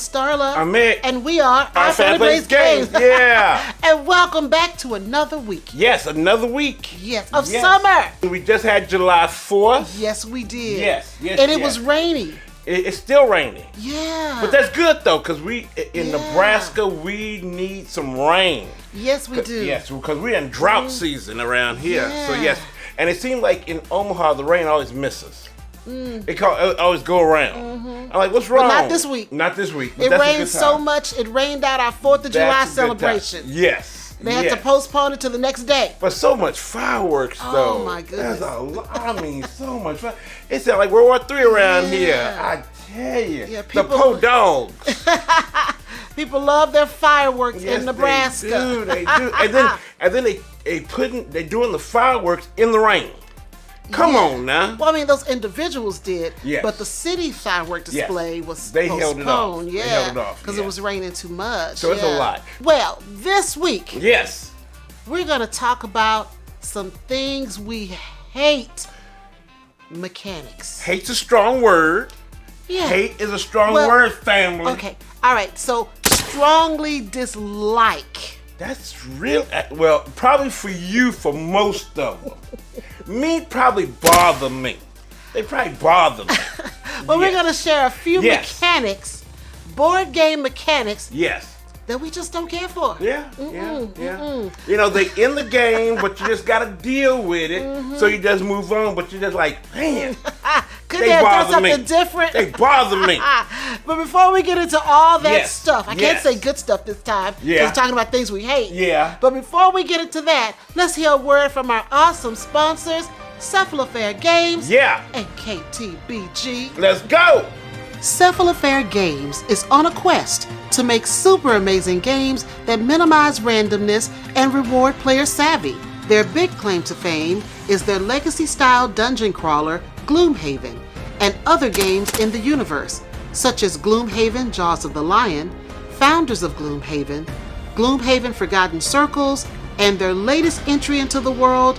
Starla. I'm Mik. And we are Our Family Plays Games. Yeah. And welcome back to another week. Yes, another week. Yes, of summer. We just had July 4th. Yes, we did. Yes. And it was rainy. It's still rainy. Yeah. But that's good though, because we in Nebraska, we need some rain. Yes, we do. Yes, because we're in drought season around here. Yeah. So yes. And it seems like in Omaha, the rain always misses. It always go around. I'm like, what's wrong? But not this week. Not this week. It rained so much, it rained out our 4th of July celebration. Yes. They had to postpone it to the next day. But so much fireworks, though. Oh, my goodness. That's a lot. I mean, so much fun. It sounds like World War III around here. I tell you. Yeah, the po dogs. People love their fireworks in Nebraska. They do. And then they doing the fireworks in the rain. Come on now. Well, I mean, those individuals did, yes. But the city firework display was they postponed. held it off. Yeah, they held it off because it was raining too much. So it's a lot. Well, this week, yes, we're gonna talk about some things we hate. Mechanics. Hate's a strong word. Yeah. Hate is a strong word, family. Okay. All right. So strongly dislike. That's real. Well, probably for you, for most of them. Me probably bother me. They probably bother me. But we're going to share a few mechanics, board game mechanics. Yes. That we just don't care for. Yeah. You know, they in the game, but you just got to deal with it. So you just move on, but you're just like, man. Could they have done something different? They bother me. But before we get into all that stuff, I can't say good stuff this time. Yeah. We're talking about things we hate. Yeah. But before we get into that, let's hear a word from our awesome sponsors, Cephalofair Games and KTBG. Let's go. Cephalofair Games is on a quest to make super amazing games that minimize randomness and reward player savvy. Their big claim to fame is their legacy-style dungeon crawler, Gloomhaven, and other games in the universe, such as Gloomhaven Jaws of the Lion, Founders of Gloomhaven, Gloomhaven Forgotten Circles, and their latest entry into the world,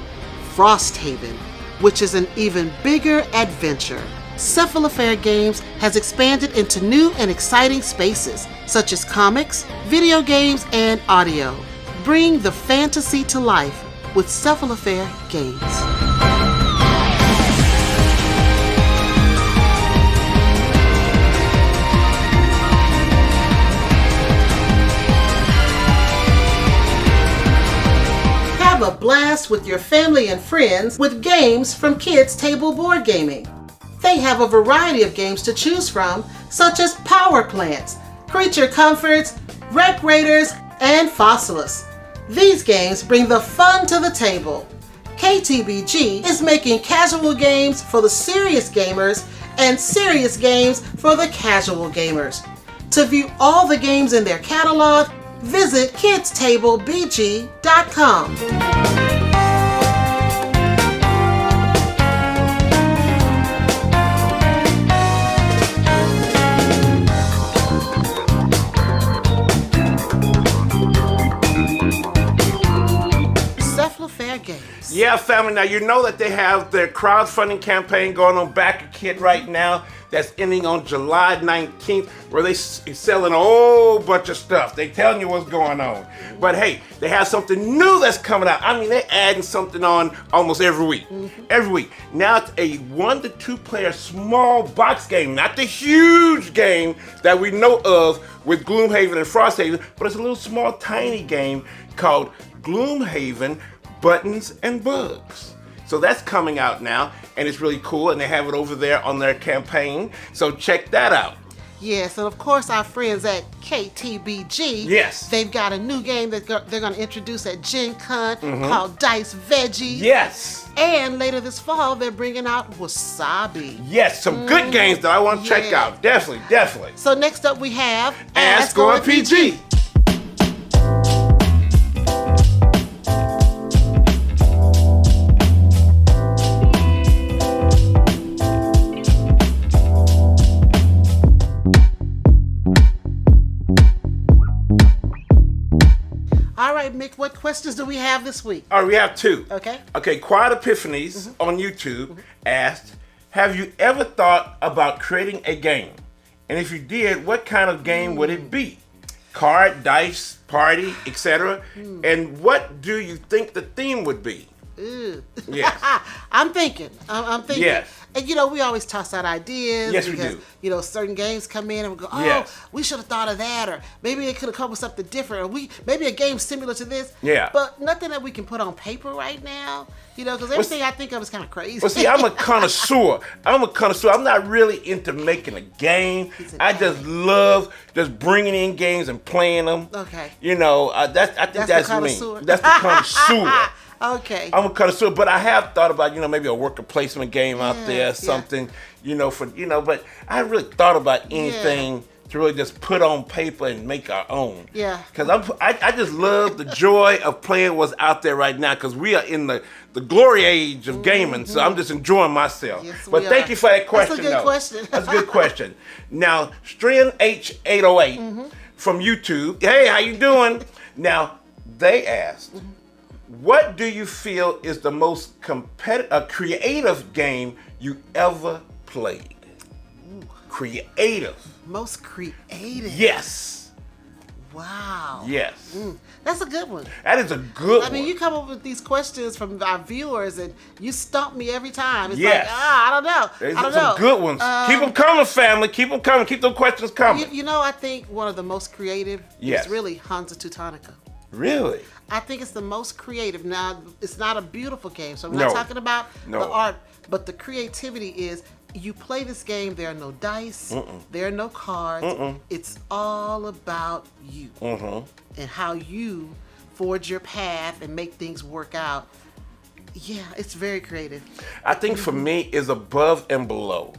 Frosthaven, which is an even bigger adventure. Cephalofair Games has expanded into new and exciting spaces, such as comics, video games, and audio. Bring the fantasy to life with Cephalofair Games. Have a blast with your family and friends with games from Kids Table Board Gaming. They have a variety of games to choose from, such as Power Plants, Creature Comforts, Wreck Raiders, and Fossilis. These games bring the fun to the table. KTBG is making casual games for the serious gamers and serious games for the casual gamers. To view all the games in their catalog, visit kidstablebg.com. Games. Yeah, family. Now, you know that they have their crowdfunding campaign going on Back a Kid right now. That's ending on July 19th, where they selling a whole bunch of stuff. They telling you what's going on. But hey, they have something new that's coming out. I mean, they're adding something on almost every week. Every week. Now it's a 1 to 2 player small box game, not the huge game that we know of with Gloomhaven and Frosthaven, but it's a little small, tiny game called Gloomhaven Buttons and Bugs. So that's coming out now, and it's really cool, and they have it over there on their campaign. So check that out. Yes, and of course our friends at KTBG, they've got a new game that they're going to introduce at Gen Con called Dice Veggie. Yes. And later this fall, they're bringing out Wasabi. Yes, some good games that I want to check out. Definitely. So next up we have Ask OFPG. All right, Mik, what questions do we have this week? All right, we have two. Okay, Quiet Epiphanies on YouTube asked, have you ever thought about creating a game And if you did, what kind of game would it be? Card, dice, party, etc. And what do you think the theme would be? Yes. I'm thinking. Yes. And we always toss out ideas. Yes, because, we do. Certain games come in and we go, oh, Yes. we should have thought of that, or maybe they could have come up with something different, or maybe a game similar to this. Yeah. But nothing that we can put on paper right now. Because everything I think of is kind of crazy. Well, see, I'm a connoisseur. I'm not really into making a game. I just love just bringing in games and playing them. Okay. I think that's me. That's the connoisseur. Okay. I'm a connoisseur, but I have thought about, maybe a worker placement game out there, something, but I haven't really thought about anything to really just put on paper and make our own. Yeah. Because I just love the joy of playing what's out there right now, because we are in the glory age of gaming, so I'm just enjoying myself. Yes, but thank you for that question. That's a good question. That's a good question. Now, Strin H808 from YouTube, hey, how you doing? Now, they asked, what do you feel is the most creative game you ever played? Ooh. Creative. Most creative? Yes. Wow. Yes. That's a good one. That is a good one. I mean, you come up with these questions from our viewers, and you stump me every time. It's Yes. like, I don't know. There's I don't some know. good ones. Keep them coming, family. Keep them coming. Keep those questions coming. I think one of the most creative Yes. is really Hansa Teutonica. Really? I think it's the most creative. Now, it's not a beautiful game, so I'm No. not talking about No. the art, but the creativity is, you play this game, there are no dice, there are no cards. It's all about you and how you forge your path and make things work out. Yeah, it's very creative. I think for me is above and below.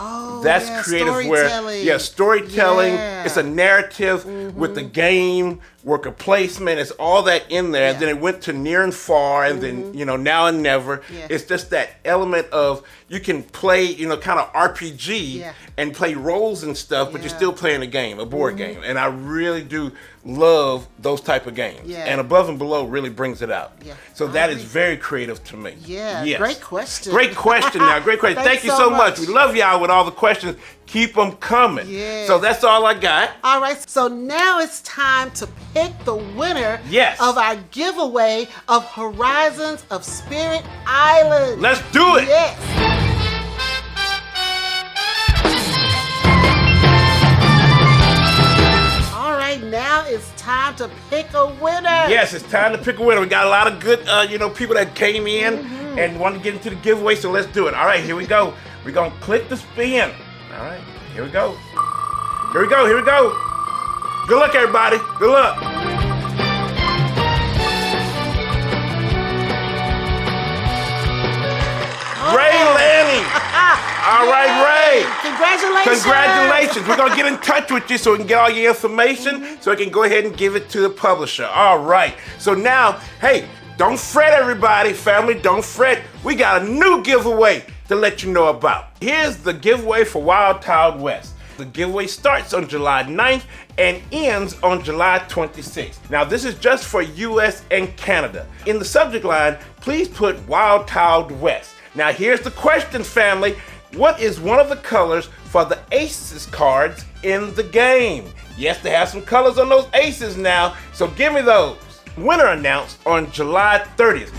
Oh, That's yeah, creative storytelling. Storytelling. Yeah. It's a narrative with the game, worker placement. It's all that in there. Yeah. And then it went to near and far, and then now and never. Yeah. It's just that element of you can play, kind of RPG and play roles and stuff, but you're still playing a game, a board game. And I really do love those type of games. Yeah. And above and below really brings it out. Yeah. So that is very creative to me. Yeah, Yes. great question. Great question now. Great question. Thank you so much. We love y'all with all the questions. Keep them coming. Yeah. So that's all I got. All right, so now it's time to pick the winner Yes. of our giveaway of Horizons of Spirit Island. Let's do it. Yes. All right, now it's time to pick a winner. Yes, it's time to pick a winner. We got a lot of good, people that came in and want to get into the giveaway, so let's do it. All right, here we go. We're going to click the spin. All right, here we go. Here we go, here we go. Good luck, everybody. Good luck. Ray Lanning. All right, Ray. Congratulations. Congratulations. We're going to get in touch with you so we can get all your information so we can go ahead and give it to the publisher. All right. So now, hey, don't fret, everybody. Family, don't fret. We got a new giveaway to let you know about. Here's the giveaway for Wild Tiled West. The giveaway starts on July 9th and ends on July 26th. Now, this is just for US and Canada. In the subject line, please put Wild Tiled West. Now, here's the question, family. What is one of the colors for the aces cards in the game? Yes, they have some colors on those aces now, so give me those. Winner announced on July 30th.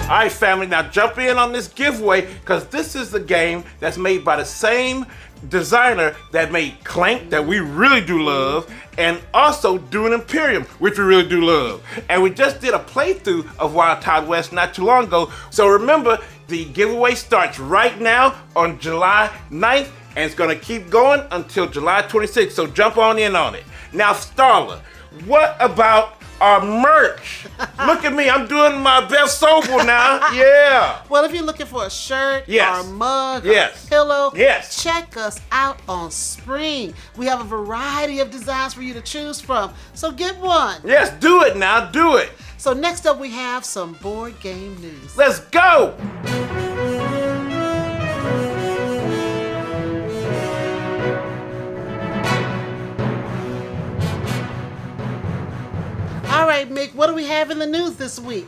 All right, family, now jump in on this giveaway because this is the game that's made by the same designer that made Clank, that we really do love, and also Dune Imperium, which we really do love. And we just did a playthrough of Wild Tiled West not too long ago. So remember, the giveaway starts right now on July 9th, and it's gonna keep going until July 26th. So jump on in on it. Now, Starla, what about our merch? Look at me, I'm doing my best sober now. Yeah. Well, if you're looking for a shirt, Yes. or a mug, Yes. or a pillow, Yes. check us out on Spring. We have a variety of designs for you to choose from, so get one. Yes, do it now, do it. So next up, we have some board game news. Let's go. All right, Mick, what do we have in the news this week?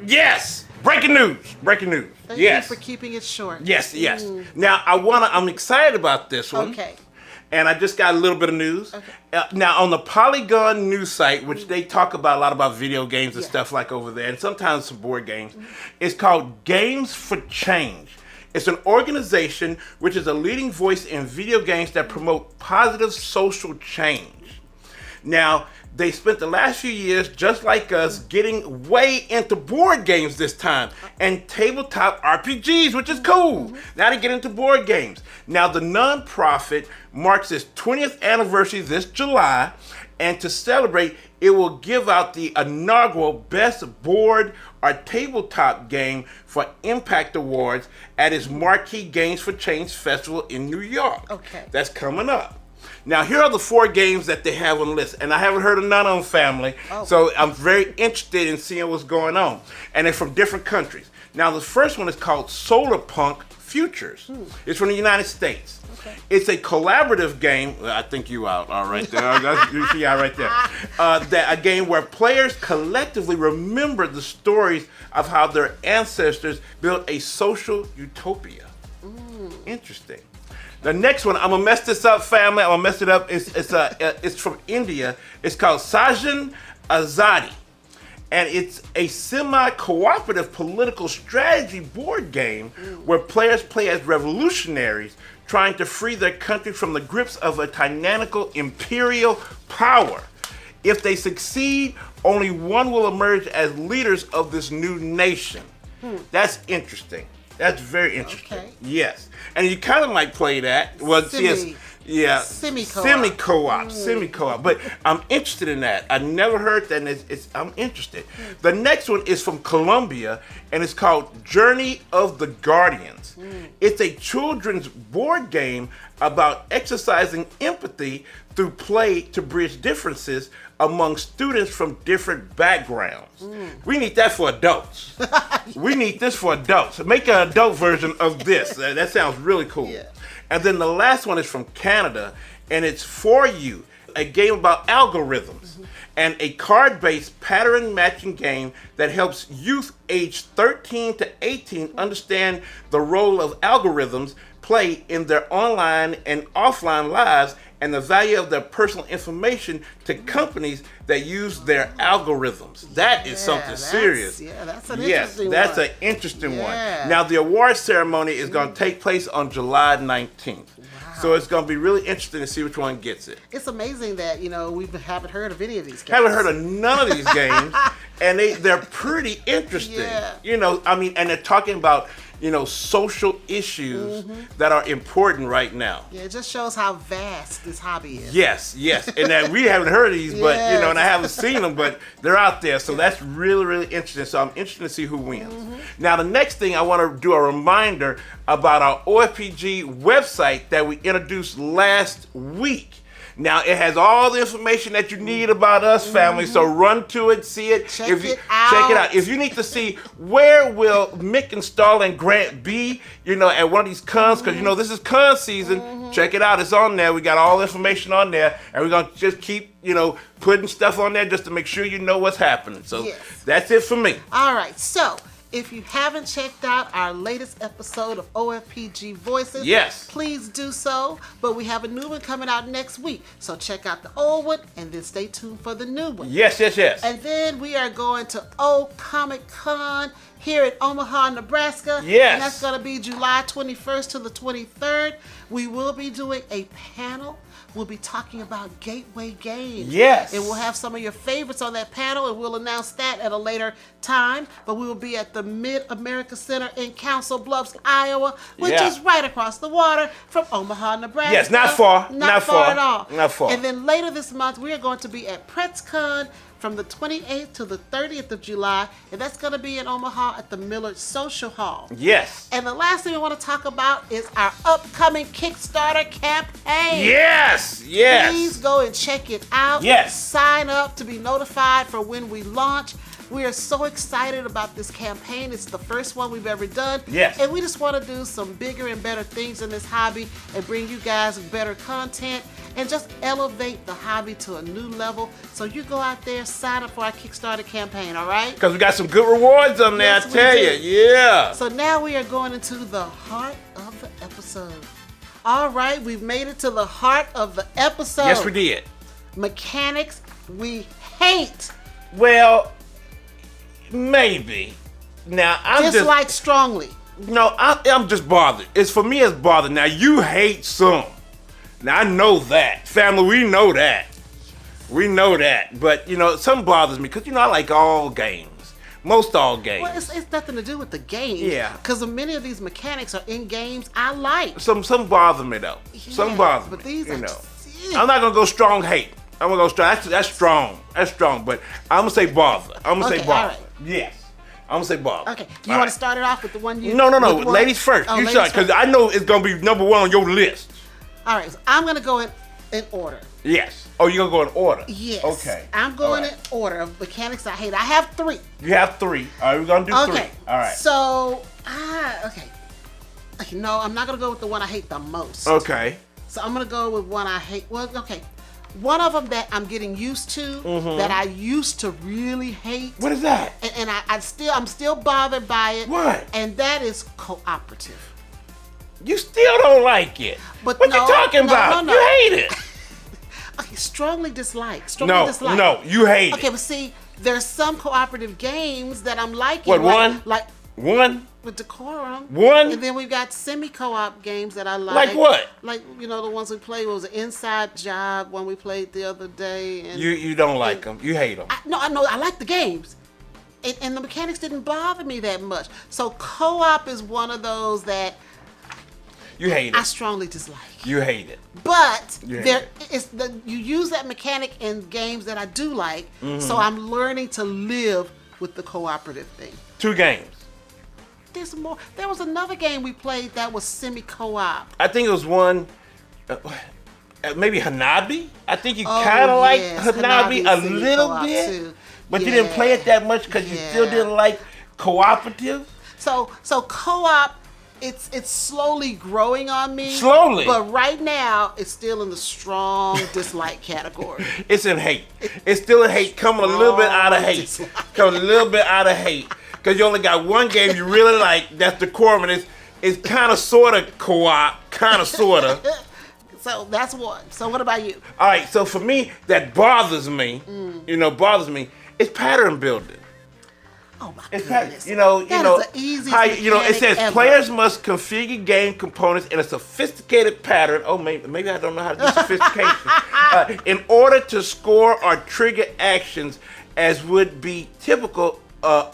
Yes. Breaking news. Thank you for keeping it short. Yes. Now I'm excited about this one. Okay. And I just got a little bit of news. Okay. Now on the Polygon news site, which they talk about a lot about video games and stuff like over there, and sometimes some board games, it's called Games for Change. It's an organization which is a leading voice in video games that promote positive social change. Now, they spent the last few years, just like us, getting way into board games this time and tabletop RPGs, which is cool. Now they get into board games. Now, the nonprofit marks its 20th anniversary this July, and to celebrate, it will give out the inaugural Best Board or Tabletop Game for Impact Awards at its Marquee Games for Change Festival in New York. Okay. That's coming up. Now, here are the 4 games that they have on the list, and I haven't heard of none of them, family, so I'm very interested in seeing what's going on, and they're from different countries. Now, the first one is called Solarpunk Futures. It's from the United States. Okay. It's a collaborative game. I think you out all right there. You see out right there. A game where players collectively remember the stories of how their ancestors built a social utopia. Interesting. The next one, I'm gonna mess this up, family. I'm gonna mess it up. It's from India. It's called Sajan Azadi, and it's a semi-cooperative political strategy board game where players play as revolutionaries trying to free their country from the grips of a tyrannical imperial power. If they succeed, only one will emerge as leaders of this new nation. That's interesting. That's very interesting. Okay. Yes. And you kind of like play that. Well, Semi-co-op. But I'm interested in that. I never heard that, and I'm interested. The next one is from Colombia, and it's called Journey of the Guardians. It's a children's board game about exercising empathy through play to bridge differences among students from different backgrounds. We need that for adults. We need this for adults. Make an adult version of this. That sounds really cool. Yeah. And then the last one is from Canada, and it's For You, a game about algorithms, and a card-based pattern matching game that helps youth aged 13 to 18 understand the role of algorithms play in their online and offline lives and the value of their personal information to companies that use their algorithms. That is something serious. Yeah, that's an interesting one. Yes, that's an interesting one. Now, the award ceremony is going to take place on July 19th. So it's going to be really interesting to see which one gets it. It's amazing that, we haven't heard of any of these games. Haven't heard of none of these games, and they're pretty interesting. Yeah. And they're talking about, social issues that are important right now. Yeah, it just shows how vast this hobby is. Yes, and that we haven't heard of these, but and I haven't seen them, but they're out there. So that's really, really interesting. So I'm interested to see who wins. Now, the next thing I want to do a reminder about our OFPG website that we introduced last week. Now, it has all the information that you need about us, family, so run to it, see it. Check it out. If you need to see where will Mik and Starla and Grant be, at one of these cons, because, this is con season, check it out. It's on there. We got all the information on there, and we're going to just keep, putting stuff on there just to make sure you know what's happening. So that's it for me. All right, so if you haven't checked out our latest episode of OFPG Voices, please do so. But we have a new one coming out next week. So check out the old one and then stay tuned for the new one. Yes. And then we are going to Old Comic Con here in Omaha, Nebraska. Yes. And that's going to be July 21st to the 23rd. We will be doing a panel. We'll be talking about gateway games. Yes. And we'll have some of your favorites on that panel, and we'll announce that at a later time. But we will be at the Mid-America Center in Council Bluffs, Iowa, which is right across the water from Omaha, Nebraska. Yes, not far. Not far at all. Not far. And then later this month, we are going to be at PretzCon from the 28th to the 30th of July, and that's going to be in Omaha at the Millard Social Hall. Yes. And the last thing we want to talk about is our upcoming Kickstarter campaign. Yes. Please go and check it out. Yes. Sign up to be notified for when we launch. We are so excited about this campaign. It's the first one we've ever done. Yes. And we just want to do some bigger and better things in this hobby and bring you guys better content and just elevate the hobby to a new level. So you go out there, sign up for our Kickstarter campaign, all right? Because we got some good rewards on there, Yes, I we tell do. you. Yeah. So now we are going into the heart of the episode. All right, we've made it to the heart of the episode. Yes, we did. Mechanics we hate. Well, maybe. Now, I'm Dislike strongly. No, I'm just bothered. It's for me, it's bothered. Now, you hate some. Now, I know that. Family, we know that. We know that. But, some bothers me because, I like all games. Most all games. Well, it's nothing to do with the game. Yeah. Because many of these mechanics are in games I like. Some bother me, though. Some Yeah, bother but me. these are I'm not going to go strong hate. I'm going to go strong. That's strong. That's strong. But I'm going to say bother. I'm going to say Okay, bother. all right. Yes. I'm going to say bother. Okay. You want to start it off with the one you... No. with the one- Ladies first. Oh, You ladies start. Because first. I know it's going to be number one on your list. All right. So I'm going to go in order. Yes. Oh, you're going to go in order? Yes. Okay. I'm going All right. in order of mechanics I hate. I have 3. You have 3. All right, we're going to do 3. Okay. All right. So, okay. No, I'm not going to go with the one I hate the most. Okay. So I'm going to go with one I hate. Well, okay. One of them that I'm getting used to, that I used to really hate. What is that? And I'm still bothered by it. What? And that is cooperative. You still don't like it. But what no, you talking no, about? no. You hate it. Okay, strongly dislike. No, you hate Okay, it. but see, there's some cooperative games that I'm liking. What, like, one? Like One? with Decorum. One? And then we've got semi-co-op games that I like. Like what? Like, the ones we played. What was an Inside Job one we played the other day. And You don't like them. You hate them. I know. I like the games. And the mechanics didn't bother me that much. So co-op is one of those that You hate I it. strongly dislike. You hate it. But You hate there it. is you use that mechanic in games that I do like. Mm-hmm. So I'm learning to live with the cooperative thing. 2 games. There's more. There was another game we played that was semi-co-op. I think it was one, maybe Hanabi. I think you Oh, kind of like yes, Hanabi Hanabi a little semi-co-op bit, too. but you didn't play it that much because you still Yeah. didn't like cooperative. So co-op, it's slowly growing on me. Slowly. But right now, it's still in the strong dislike category. It's in hate. It's still in hate, coming a little bit out of hate. Dislike. Coming a little bit out of hate. Because you only got one game you really like, that's Decorum, and it's kind of sort of co-op, kind of sort of. So that's one. So what about you? All right, so for me, that bothers me, bothers me, it's pattern building. Oh my It's goodness. that is the easiest how, it mechanic says ever. players must configure game components in a sophisticated pattern. Oh, maybe I don't know how to do sophistication. In order to score or trigger actions as would be typical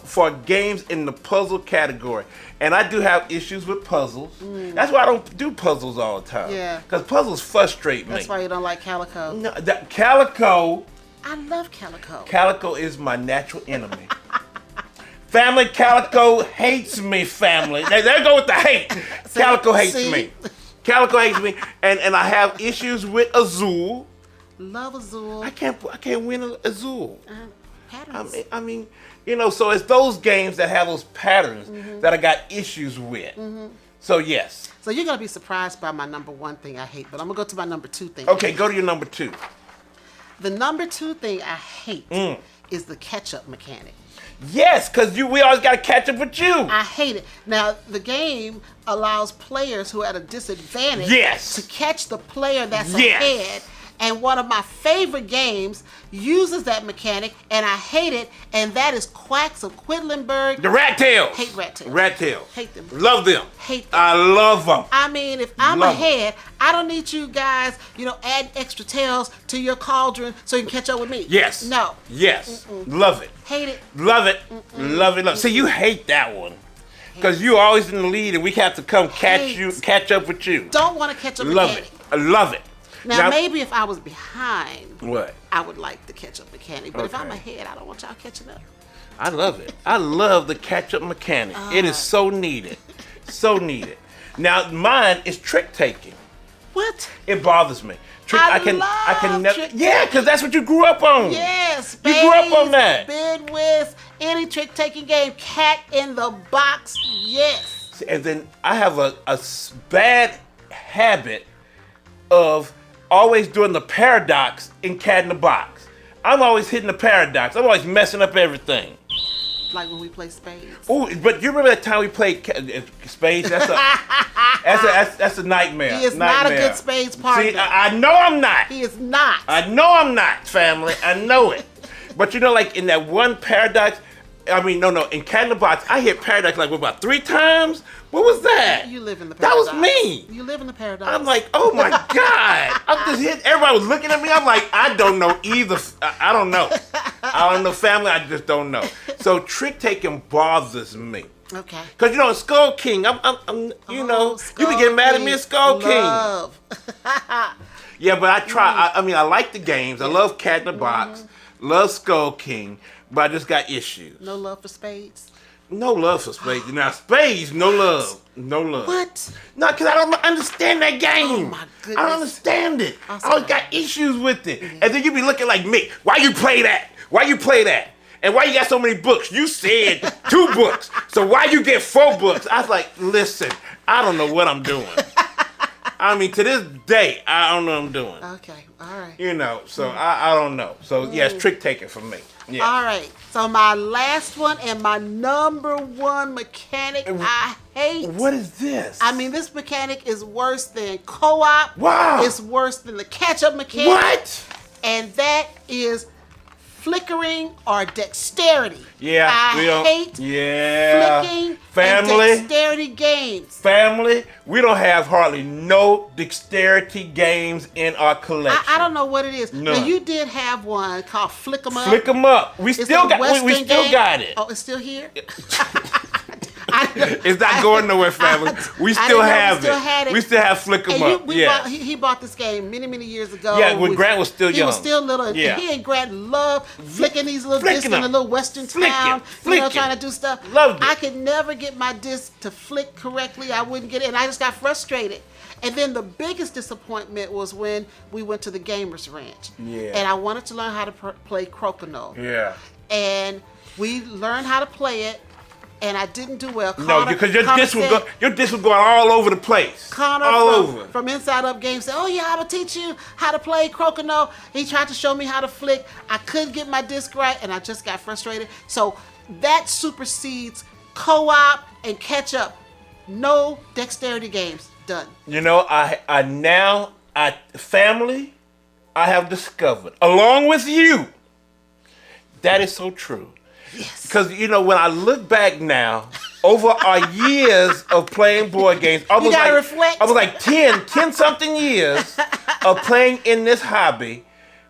for games in the puzzle category. And I do have issues with puzzles. That's why I don't do puzzles all the time. Yeah. Because puzzles frustrate me. That's why you don't like Calico. No, Calico. I love Calico. Calico is my natural enemy. Family, Calico hates me, family. There go with the hate. Calico hates me. Calico hates me. And I have issues with Azul. Love Azul. I can't win Azul. Patterns. I mean, so it's those games that have those patterns that I got issues with. So yes. So you're gonna be surprised by my number 1 thing I hate, but I'm gonna go to my number 2 thing. Okay, go to your number 2. The number 2 thing I hate is the catch-up mechanic. Yes, because we always got to catch up with you. I hate it. Now, the game allows players who are at a disadvantage Yes. to catch the player that's Yes. ahead. And one of my favorite games uses that mechanic, and I hate it, and that is Quacks of Quedlinburg. The Rat Tails. Hate Rat Tails. Rat Tails. Hate them. Love them. Hate them. I love them. I mean, if I'm Love ahead, I don't need you guys, add extra tails to your cauldron so you can catch up with me. Yes. No. Yes. Love it. Hate it. Love it. Love it. Love it. See, you hate that one. Because you're always in the lead and we have to come catch up with you. Don't want to catch up Love mechanic. it. I love it. Now, maybe if I was behind, What? I would like the catch-up mechanic. But if I'm Okay. ahead, I don't want y'all catching up. I love it. I love the catch-up mechanic. It is so needed. So needed. Now, mine is trick-taking. What? It bothers me. I can love never. trick-taking. Yeah, because that's what you grew up on. Yes, You grew up on that. Bid with, Any trick-taking game, Cat in the Box, yes. And then I have a bad habit of always doing the paradox in Cat in the Box. I'm always hitting the paradox. I'm always messing up everything. Like when we play spades. Oh, but you remember that time we played spades? That's a nightmare. He is not a good spades partner. See, I know I'm not. He is not. I know I'm not, family. I know it. But you know, like in that one paradox, in Cat in the Box, I hit paradox like about 3 times. What was that? You live in the paradox. That was me. You live in the paradox. I'm like, oh my God. I'm just hitting. Everybody was looking at me. I'm like, I don't know either. I don't know. I don't know, family. I just don't know. So trick taking bothers me. Okay. Cause in Skull King, I'm you be getting mad at me at Skull Love. King. Yeah, but I try. I like the games. I love Cat in the Box. Love Skull King, but I just got issues. No love for spades. No love for spades. Now spades, no love. No love. What? No, because I don't understand that game. Oh my goodness. I don't understand it. I always got issues with it. And then you be looking like me. Why you play that? Why you play that? And why you got so many books? You said 2 books. So why you get 4 books? I was like, listen, I don't know what I'm doing. To this day, I don't know what I'm doing. Okay, all right. So I don't know. So yeah, it's trick taking for me. Yeah. All right. So my last one and my number 1 mechanic I hate. What is this? This mechanic is worse than co-op. Wow. It's worse than the catch-up mechanic. What? And that is flickering or dexterity. Yeah, I hate flicking family and dexterity games. Family, we don't have hardly no dexterity games in our collection. I don't know what it is. None. Now, you did have one called Flick 'em Up. Flick 'em Up. We still got it. Oh, it's still here? It's not going nowhere, family. We still have it. We still have Flick 'em Up. He bought this game many, many years ago. Yeah, when Grant was still young. He was still little. And he and Grant loved flicking these little discs in a little western town. Trying to do stuff. Loved it. I could never get my disc to flick correctly. I wouldn't get it, and I just got frustrated. And then the biggest disappointment was when we went to the Gamers Ranch. Yeah. And I wanted to learn how to play Crokinole. Yeah. And we learned how to play it. And I didn't do well. No, because your disc was going all over the place. Connor over. From Inside Up Games said, "Oh yeah, I'm gonna teach you how to play Crokinole." He tried to show me how to flick. I couldn't get my disc right, and I just got frustrated. So that supersedes co-op and catch-up. No dexterity games. Done. Family, I have discovered, along with you, that is so true. Yes. Because, when I look back now, over our years of playing board games, reflect. I was like 10 something years of playing in this hobby.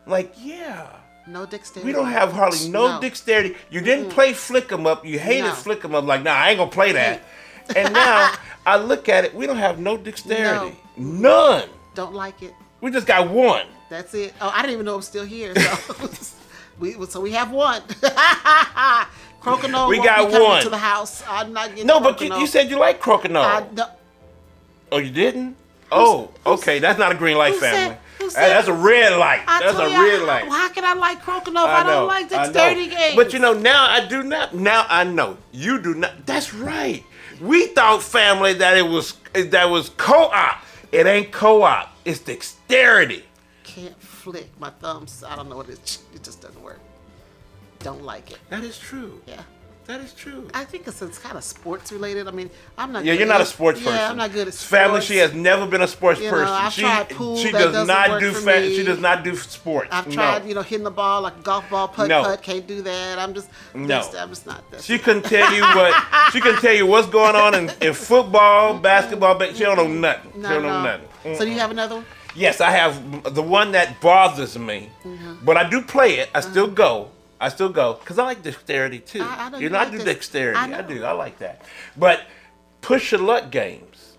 No dexterity. We don't have hardly no dexterity. You didn't play Flick 'em Up. You hated Flick 'em Up. Like, I ain't going to play that. And now I look at it, we don't have no dexterity. No. None. Don't like it. We just got one. That's it. Oh, I didn't even know it was still here. So we have one. Crokinole. We won't got be coming one to the house. I'm not getting. No, but you said you like Crokinole. No. Oh, you didn't? Okay. That's not a green light, family. That's a red light. That's a red light. How can I like Crokinole if I don't like dexterity games? But now I do not. Now I know you do not. That's right. We thought, family, that was co-op. It ain't co-op. It's dexterity. Can't flick my thumbs. I don't know what it is. It just doesn't work. Don't like it. That is true. Yeah. That is true. I think it's kind of sports related. I'm not. Yeah, you're not a sports person. Yeah, I'm not good at sports. Family, she has never been a sports person. I've tried pool. She that does not work do for me. She does not do sports. I've tried, hitting the ball like a golf ball, putt. Can't do that. I'm just not. She couldn't tell you what. She couldn't tell you what's going on in football, basketball. But she don't know nothing. She don't know nothing. Mm-mm. So do you have another one? Yes, I have the one that bothers me, but I do play it. I still go. Because I like dexterity too. I know I do dexterity. I do. I like that. But push your luck games.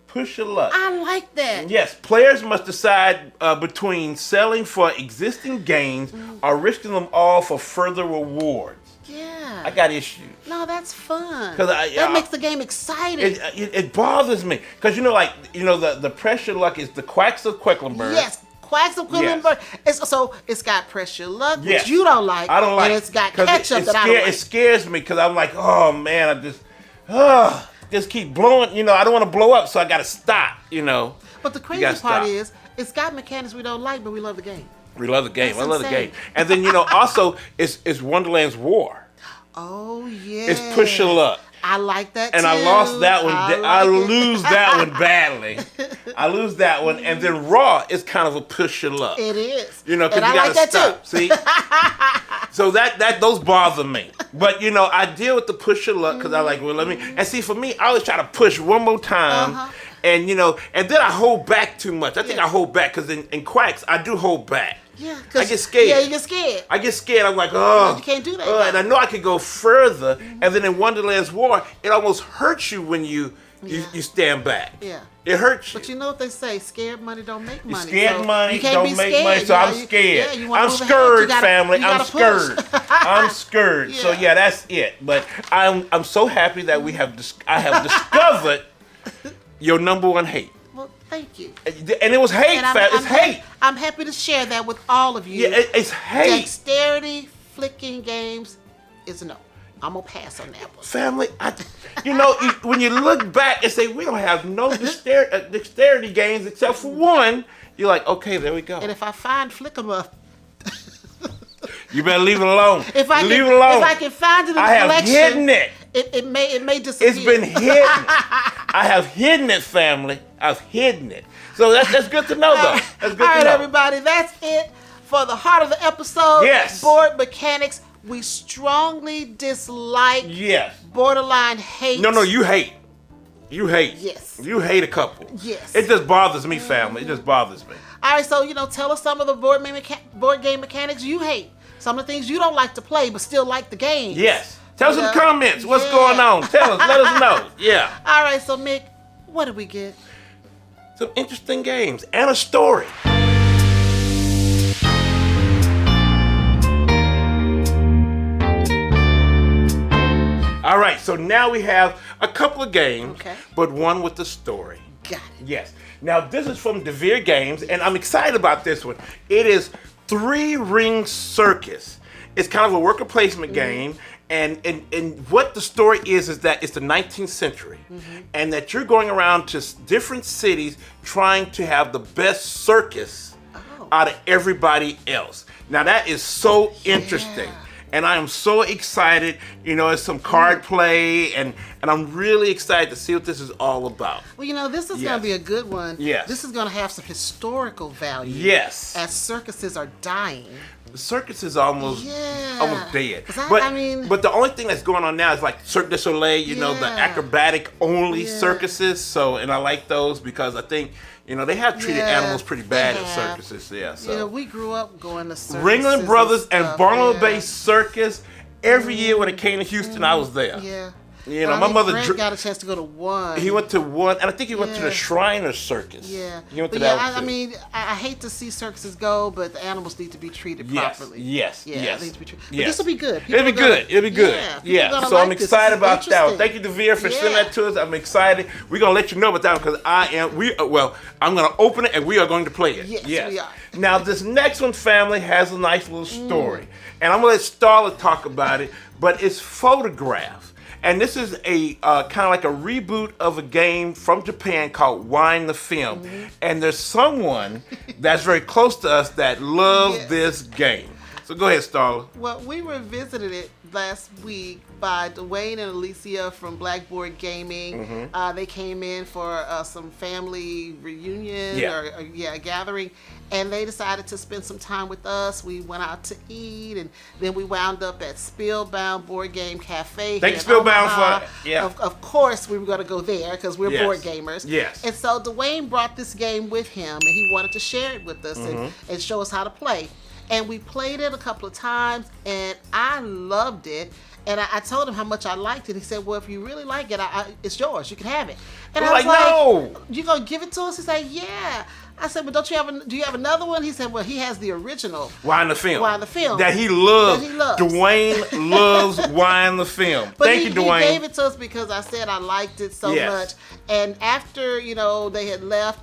Push your luck. I like that. Yes, players must decide between selling for existing games or risking them all for further rewards. Yeah. I got issues. No, that's fun. That makes the game exciting. It bothers me because the pressure luck is the Quacks of Quedlinburg. Yes. Quacks of Quinlan Yes. It's got Pressure Luck, Yes. which you don't like. I don't like. And it's got 'cause Ketchup that I don't like. It scares me because I'm like, oh man, just keep blowing. I don't want to blow up, so I got to stop. But the crazy gotta part stop. is, it's got mechanics we don't like, but we love the game. We love the game. That's I love insane. the game. And then also it's Wonderland's War. Oh yeah. It's Push Your Luck. I like that And too. I lost that one. I like it. lose that one badly. I lose that one. And then Raw is kind of a Push Your Luck. It is. Because And you I gotta like that stop. too. See? So those bother me. But I deal with the Push Your Luck because I like, well, let me. And see, for me, I always try to push one more time. Uh-huh. And and then I hold back too much. I think I hold back because in Quacks I do hold back. Yeah, I get scared. Yeah, you get scared. I get scared. I'm like, oh. You can't do that. And I know I could go further. And then in Wonderland's War, it almost hurts you when you stand back. Yeah. It hurts you. But you know what they say, scared money don't make money. Scared money you can't don't be make scared. money, so I'm scared. I'm scared, family. I'm scared. I'm scared. So Yeah. that's it. But I'm so happy that I have discovered your number one hate. Well, thank you. And it was hate, it's hate. I'm happy to share that with all of you. Yeah, it's hate. Dexterity flicking games is a no. I'm gonna pass on that one. Family, when you look back and say we don't have no dexterity games except for one, you're like, okay, there we go. And if I find Flick 'em up, You better leave it alone. If I can find it in the I have collection, hidden it. It may disappear. It's been hidden. I have hidden it, family. I've hidden it. So that's good to know, though. That's good All to right, know. everybody, that's it for the heart of the episode. Yes. Board mechanics. We strongly dislike. Yes. Borderline hate. No, you hate. You hate. Yes. You hate a couple. Yes. It just bothers me, family. It just bothers me. All right, so tell us some of the board game mechanics you hate. Some of the things you don't like to play, but still like the game. Yes. Tell us in the comments what's Yeah. going on. Tell us. Let us know. Yeah. All right, so Mik, what did we get? Some interesting games and a story. All right, so now we have a couple of games, but one with the story. Got it. Yes. Now, this is from DeVere Games, and I'm excited about this one. It is Three Ring Circus. It's kind of a worker placement game, and what the story is that it's the 19th century, and that you're going around to different cities trying to have the best circus out of everybody else. Now, that is so interesting. And I am so excited. It's some card play, and I'm really excited to see what this is all about. Well, this is going to be a good one. Yes. This is going to have some historical value. Yes. As circuses are dying. The circus is almost dead. But the only thing that's going on now is like Cirque du Soleil, the acrobatic only circuses. So, and I like those because I think, they have treated animals pretty bad at circuses. Yeah. So we grew up going to circuses. Ringling Brothers and Barnum Bay Circus. Every year when it came to Houston, I was there. Yeah. My mother got a chance to go to one. He went to one, and I think he went to the Shriners Circus. Yeah. He went to that one too. I hate to see circuses go, but the animals need to be treated properly. Yes. They need to be treated. But Yes. this will be good. It'll be good. Yeah. So I'm excited about that one. Thank you, DeVere, for sending that to us. I'm excited. We're gonna let you know about that one because I'm gonna open it and we are going to play it. Yes, we are. Now this next one, family, has a nice little story, and I'm gonna let Starla talk about it. But it's Photograph. And this is a kind of like a reboot of a game from Japan called Wine the Film. And there's someone that's very close to us that loves this game. So go ahead, Starla. Well, we revisited it last week by Dwayne and Alicia from Blackboard Gaming. They came in for some family reunion or gathering, and they decided to spend some time with us. We went out to eat, and then we wound up at Spellbound Board Game Cafe. Thank you, Spellbound, for Of course, we were going to go there because we're board gamers. Yes. And so Dwayne brought this game with him, and he wanted to share it with us and show us how to play. And we played it a couple of times, and I loved it. And I told him how much I liked it. He said, well, if you really like it, it's yours. You can have it. And I was like, no. You going to give it to us? He said, yeah. I said, but do you have another one? He said, well, he has the original. Wine the Film. Wine the Film. That he loves. loves. Dwayne loves Wine the Film. But Thank you, Dwayne. He gave it to us because I said I liked it so much. And after, they had left,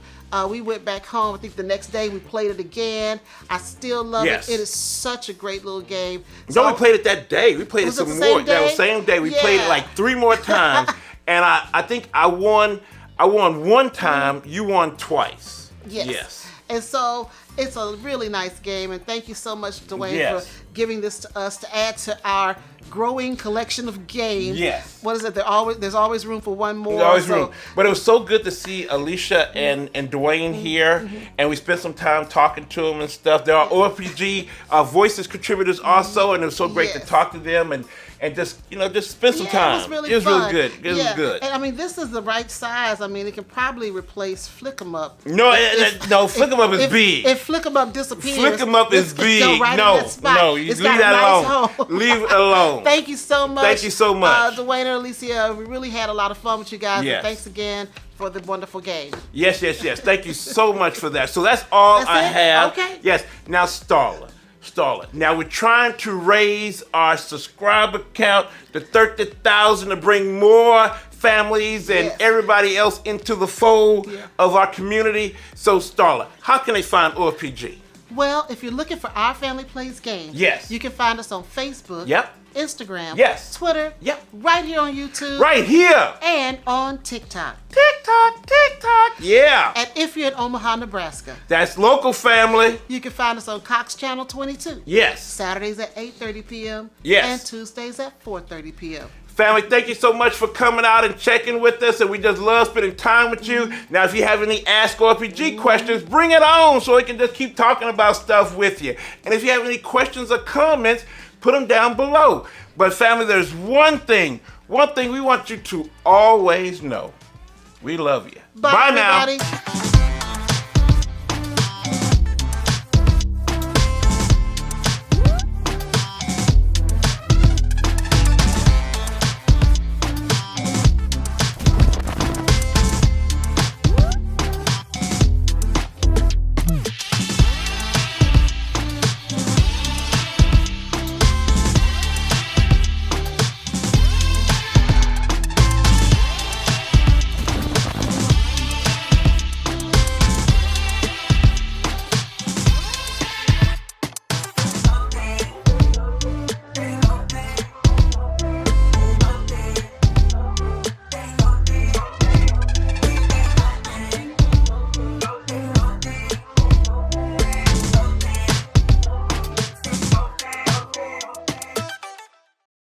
We went back home. I think the next day we played it again. I still love Yes. it. It is such a great little game. No, we played it that day. We played it Was it some the more. same That was day? same day. We played it Yeah. like 3 more times, and I think I won. I won 1 time. You won twice. Yes. And so it's a really nice game, and thank you so much, Dwayne, Yes. for giving this to us to add to our growing collection of games. Yes. What is it? There's always room for one more. There's always so- room. But it was so good to see Alicia and Dwayne here, and we spent some time talking to them and stuff. There are OFPG Voices contributors also, and it was so great to Yes. talk to them and just just spend some time. It was really It was fun. really good. It was good. And I mean, this is the right size. I mean, it can probably replace Flick 'em Up. No, no, Flick 'em Up is big. If Flick 'em Up disappears, Flick 'em Up is it's go big. right in No, that spot. no, you It's leave got a that nice alone. home. Leave it alone. Thank you so much. Thank you so much. Dwayne and Alicia, we really had a lot of fun with you guys. Yes. And thanks again for the wonderful game. Yes. Thank you so much for that. So that's all That's I it? have. Okay. Yes. Now, Starla. Now we're trying to raise our subscriber count to 30,000 to bring more families and Yes. everybody else into the fold Yeah. of our community. So, Starla, how can they find OFPG? Well, if you're looking for Our Family Plays Games, Yes. you can find us on Facebook, Yep. Instagram, Yes. Twitter, Yep. right here on YouTube, Right here. and on TikTok. TikTok. Yeah. And if you're in Omaha, Nebraska, That's local family. you can find us on Cox Channel 22. Yes. Saturdays at 8:30 p.m. Yes. And Tuesdays at 4:30 p.m. Family, thank you so much for coming out and checking with us, and we just love spending time with you. Now, if you have any Ask OFPG questions, bring it on so we can just keep talking about stuff with you. And if you have any questions or comments, put them down below. But family, there's one thing we want you to always know. We love you. Bye now. everybody.